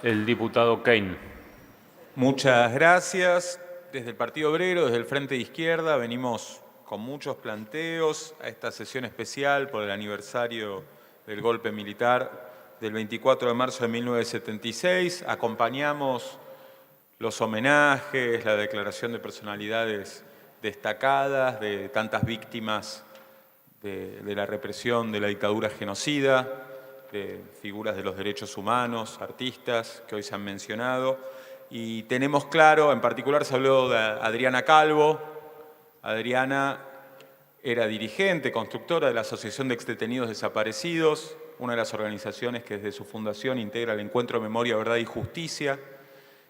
El diputado Kane. Muchas gracias. Desde el Partido Obrero, desde el Frente de Izquierda, venimos con muchos planteos a esta sesión especial por el aniversario del golpe militar del 24 de marzo de 1976. Acompañamos los homenajes, la declaración de personalidades destacadas, de tantas víctimas de la represión de la dictadura genocida, de figuras de los derechos humanos, artistas que hoy se han mencionado. Y tenemos claro, en particular se habló de Adriana Calvo. Adriana era dirigente, constructora de la Asociación de Exdetenidos Desaparecidos, una de las organizaciones que desde su fundación integra el Encuentro Memoria, Verdad y Justicia.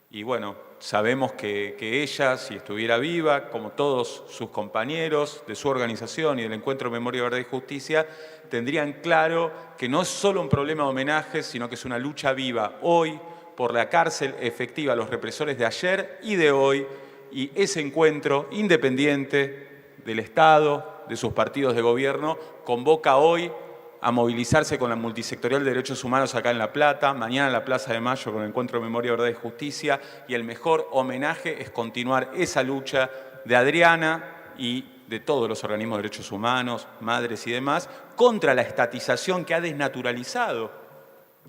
Y bueno, sabemos que ella, si estuviera viva, como todos sus compañeros de su organización y del Encuentro Memoria, Verdad y Justicia, tendrían claro que no es solo un problema de homenajes, sino que es una lucha viva hoy por la cárcel efectiva a los represores de ayer y de hoy, y ese encuentro independiente del Estado, de sus partidos de gobierno, convoca hoy a movilizarse con la multisectorial de derechos humanos acá en La Plata, mañana en la Plaza de Mayo con el Encuentro de Memoria, Verdad y Justicia, y el mejor homenaje es continuar esa lucha de Adriana y de todos los organismos de derechos humanos, madres y demás, contra la estatización que ha desnaturalizado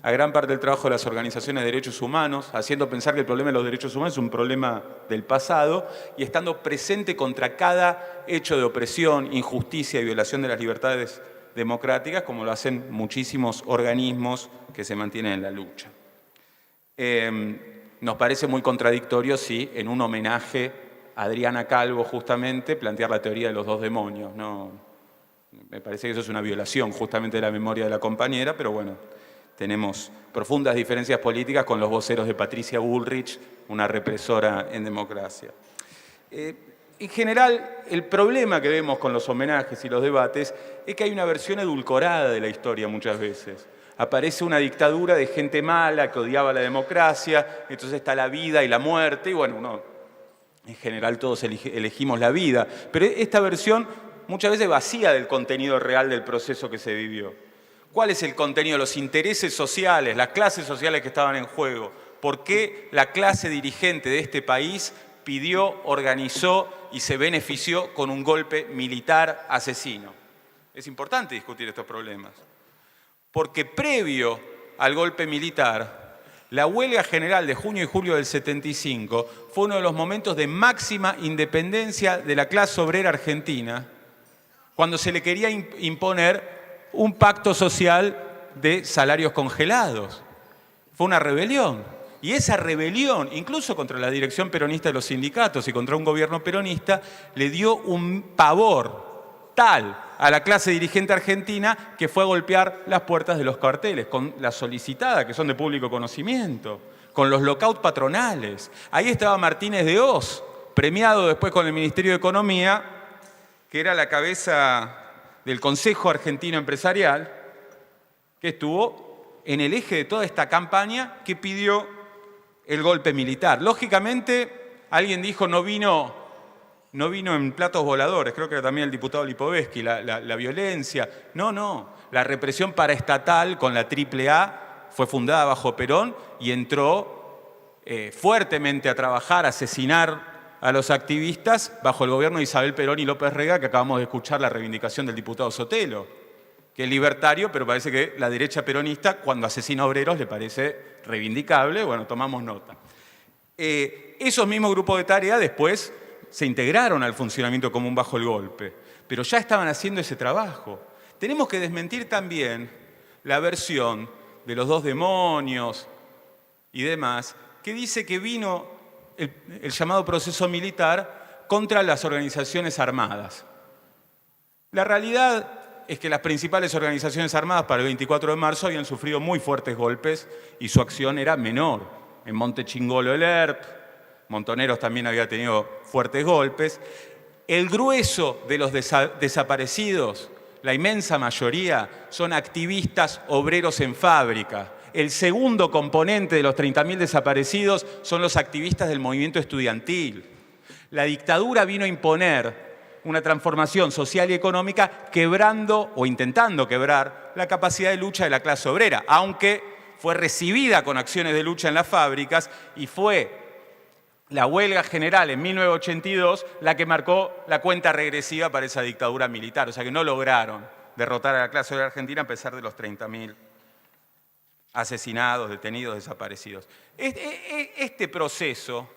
a gran parte del trabajo de las organizaciones de derechos humanos, haciendo pensar que el problema de los derechos humanos es un problema del pasado y estando presente contra cada hecho de opresión, injusticia y violación de las libertades democráticas, como lo hacen muchísimos organismos que se mantienen en la lucha. Nos parece muy contradictorio, sí, en un homenaje a Adriana Calvo, justamente, plantear la teoría de los dos demonios. No, me parece que eso es una violación justamente de la memoria de la compañera, pero bueno, tenemos profundas diferencias políticas con los voceros de Patricia Bullrich, una represora en democracia. En general, el problema que vemos con los homenajes y los debates es que hay una versión edulcorada de la historia muchas veces. Aparece una dictadura de gente mala que odiaba la democracia, entonces está la vida y la muerte, y bueno, en general todos elegimos la vida. Pero esta versión muchas veces vacía del contenido real del proceso que se vivió. ¿Cuál es el contenido? Los intereses sociales, las clases sociales que estaban en juego. ¿Por qué la clase dirigente de este país pidió, organizó y se benefició con un golpe militar asesino? Es importante discutir estos problemas. Porque previo al golpe militar, la huelga general de junio y julio del 75 fue uno de los momentos de máxima independencia de la clase obrera argentina, cuando se le quería imponer un pacto social de salarios congelados. Fue una rebelión. Y esa rebelión, incluso contra la dirección peronista de los sindicatos y contra un gobierno peronista, le dio un pavor tal a la clase dirigente argentina que fue a golpear las puertas de los cuarteles, con la solicitada, que son de público conocimiento, con los lockout patronales. Ahí estaba Martínez de Hoz, premiado después con el Ministerio de Economía, que era la cabeza del Consejo Argentino Empresarial, que estuvo en el eje de toda esta campaña que pidió el golpe militar. Lógicamente, alguien dijo no vino en platos voladores, creo que era también el diputado Lipovetsky, la violencia. No, la represión paraestatal con la AAA fue fundada bajo Perón y entró fuertemente a trabajar, a asesinar a los activistas bajo el gobierno de Isabel Perón y López Rega, que acabamos de escuchar la reivindicación del diputado Sotelo, que es libertario, pero parece que la derecha peronista, cuando asesina a obreros, le parece reivindicable. Bueno, tomamos nota. Esos mismos grupos de tarea después se integraron al funcionamiento común bajo el golpe, pero ya estaban haciendo ese trabajo. Tenemos que desmentir también la versión de los dos demonios y demás, que dice que vino el llamado proceso militar contra las organizaciones armadas. La realidad es que las principales organizaciones armadas para el 24 de marzo habían sufrido muy fuertes golpes y su acción era menor. En Monte Chingolo el ERP, Montoneros también había tenido fuertes golpes. El grueso de los desaparecidos, la inmensa mayoría, son activistas obreros en fábrica. El segundo componente de los 30.000 desaparecidos son los activistas del movimiento estudiantil. La dictadura vino a imponer una transformación social y económica quebrando o intentando quebrar la capacidad de lucha de la clase obrera, aunque fue recibida con acciones de lucha en las fábricas y fue la huelga general en 1982 la que marcó la cuenta regresiva para esa dictadura militar. O sea que no lograron derrotar a la clase obrera argentina a pesar de los 30.000 asesinados, detenidos, desaparecidos. Este proceso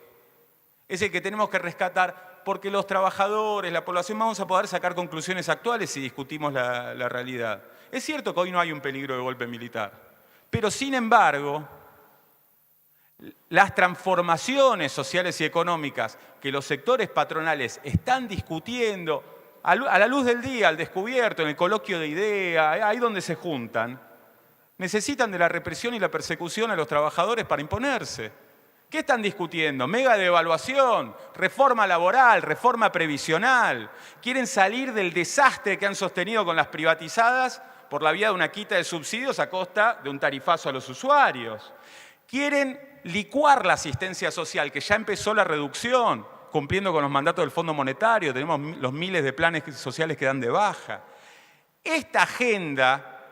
es el que tenemos que rescatar porque los trabajadores, la población, vamos a poder sacar conclusiones actuales si discutimos la realidad. Es cierto que hoy no hay un peligro de golpe militar, pero sin embargo, las transformaciones sociales y económicas que los sectores patronales están discutiendo a la luz del día, al descubierto, en el coloquio de ideas, ahí donde se juntan, necesitan de la represión y la persecución a los trabajadores para imponerse. ¿Qué están discutiendo? Mega devaluación, reforma laboral, reforma previsional. Quieren salir del desastre que han sostenido con las privatizadas por la vía de una quita de subsidios a costa de un tarifazo a los usuarios. Quieren licuar la asistencia social, que ya empezó la reducción, cumpliendo con los mandatos del Fondo Monetario. Tenemos los miles de planes sociales que dan de baja. Esta agenda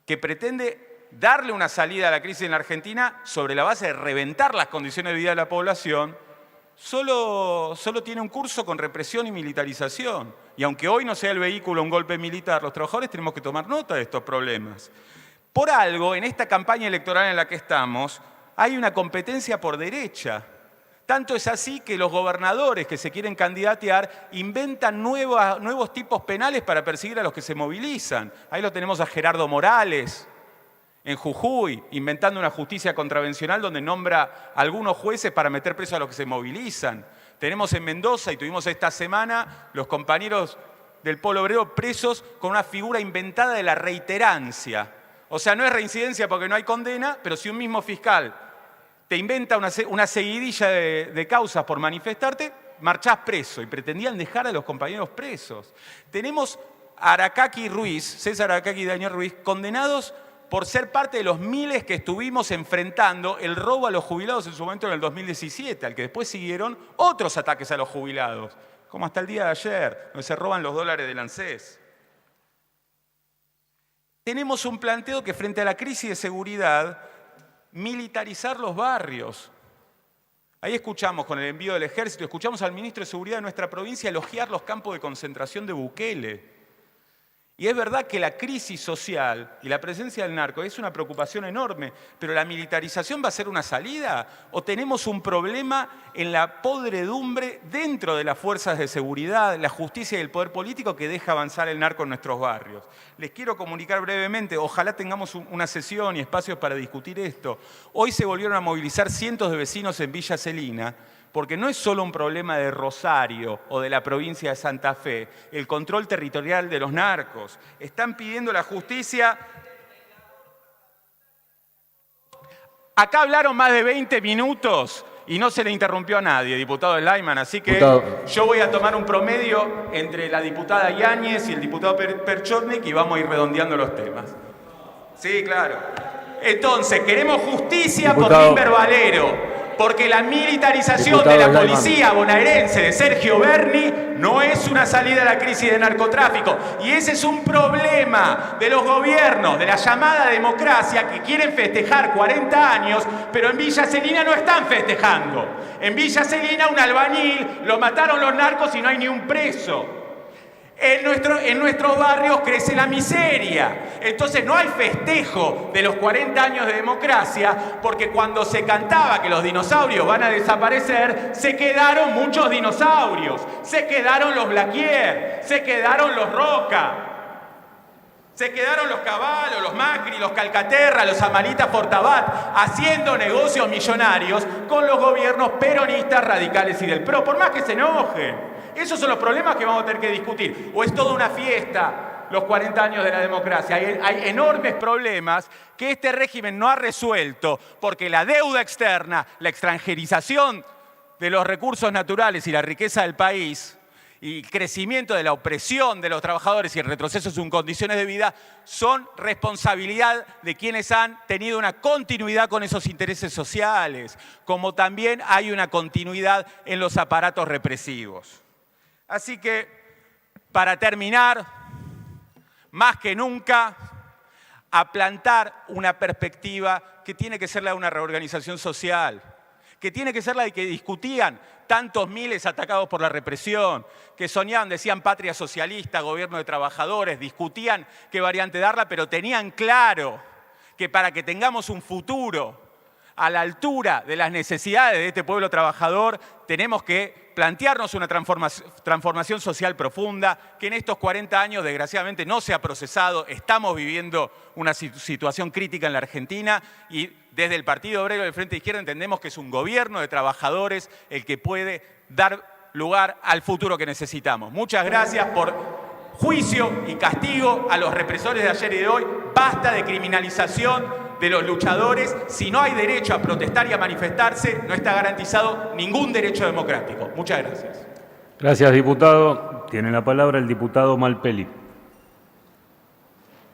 que pretende darle una salida a la crisis en la Argentina sobre la base de reventar las condiciones de vida de la población, solo tiene un curso con represión y militarización. Y aunque hoy no sea el vehículo un golpe militar, los trabajadores tenemos que tomar nota de estos problemas. Por algo, en esta campaña electoral en la que estamos, hay una competencia por derecha. Tanto es así que los gobernadores que se quieren candidatear inventan nuevos tipos penales para perseguir a los que se movilizan. Ahí lo tenemos a Gerardo Morales, en Jujuy, inventando una justicia contravencional donde nombra a algunos jueces para meter preso a los que se movilizan. Tenemos en Mendoza, y tuvimos esta semana, los compañeros del Polo Obrero presos con una figura inventada de la reiterancia. O sea, no es reincidencia porque no hay condena, pero si un mismo fiscal te inventa una seguidilla de causas por manifestarte, marchás preso. Y pretendían dejar a los compañeros presos. Tenemos a Aracaki Ruiz, César Aracaki y Daniel Ruiz, condenados por ser parte de los miles que estuvimos enfrentando el robo a los jubilados en su momento en el 2017, al que después siguieron otros ataques a los jubilados, como hasta el día de ayer, donde se roban los dólares del ANSES. Tenemos un planteo que frente a la crisis de seguridad, militarizar los barrios. Ahí escuchamos con el envío del ejército, escuchamos al ministro de Seguridad de nuestra provincia elogiar los campos de concentración de Bukele. Y es verdad que la crisis social y la presencia del narco es una preocupación enorme, pero ¿la militarización va a ser una salida? ¿O tenemos un problema en la podredumbre dentro de las fuerzas de seguridad, la justicia y el poder político que deja avanzar el narco en nuestros barrios? Les quiero comunicar brevemente, ojalá tengamos una sesión y espacios para discutir esto. Hoy se volvieron a movilizar cientos de vecinos en Villa Celina, porque no es solo un problema de Rosario o de la provincia de Santa Fe, el control territorial de los narcos. Están pidiendo la justicia. Acá hablaron más de 20 minutos y no se le interrumpió a nadie, diputado Slayman, así que yo voy a tomar un promedio entre la diputada Yáñez y el diputado Perchotnik y vamos a ir redondeando los temas. Sí, claro. Entonces, queremos justicia por Limber Valero. Porque la militarización de la policía bonaerense de Sergio Berni no es una salida a la crisis de narcotráfico. Y ese es un problema de los gobiernos, de la llamada democracia, que quieren festejar 40 años, pero en Villa Celina no están festejando. En Villa Celina un albañil lo mataron los narcos y no hay ni un preso. En nuestros barrios crece la miseria. Entonces no hay festejo de los 40 años de democracia, porque cuando se cantaba que los dinosaurios van a desaparecer, se quedaron muchos dinosaurios. Se quedaron los Blaquier, se quedaron los Roca, se quedaron los Cavallo, los Macri, los Calcaterra, los Amarita Fortabat, haciendo negocios millonarios con los gobiernos peronistas, radicales y del PRO, por más que se enojen. Esos son los problemas que vamos a tener que discutir. ¿O es toda una fiesta los 40 años de la democracia? Hay enormes problemas que este régimen no ha resuelto porque la deuda externa, la extranjerización de los recursos naturales y la riqueza del país y el crecimiento de la opresión de los trabajadores y el retroceso en sus condiciones de vida son responsabilidad de quienes han tenido una continuidad con esos intereses sociales, como también hay una continuidad en los aparatos represivos. Así que, para terminar, más que nunca, a plantar una perspectiva que tiene que ser la de una reorganización social, que tiene que ser la de que discutían tantos miles atacados por la represión, que soñaban, decían patria socialista, gobierno de trabajadores, discutían qué variante darla, pero tenían claro que para que tengamos un futuro a la altura de las necesidades de este pueblo trabajador, tenemos que plantearnos una transformación social profunda, que en estos 40 años desgraciadamente no se ha procesado. Estamos viviendo una situación crítica en la Argentina y desde el Partido Obrero del Frente Izquierda entendemos que es un gobierno de trabajadores el que puede dar lugar al futuro que necesitamos. Muchas gracias por juicio y castigo a los represores de ayer y de hoy. Basta de criminalización de los luchadores. Si no hay derecho a protestar y a manifestarse, no está garantizado ningún derecho democrático. Muchas gracias. Gracias, diputado. Tiene la palabra el diputado Malpeli.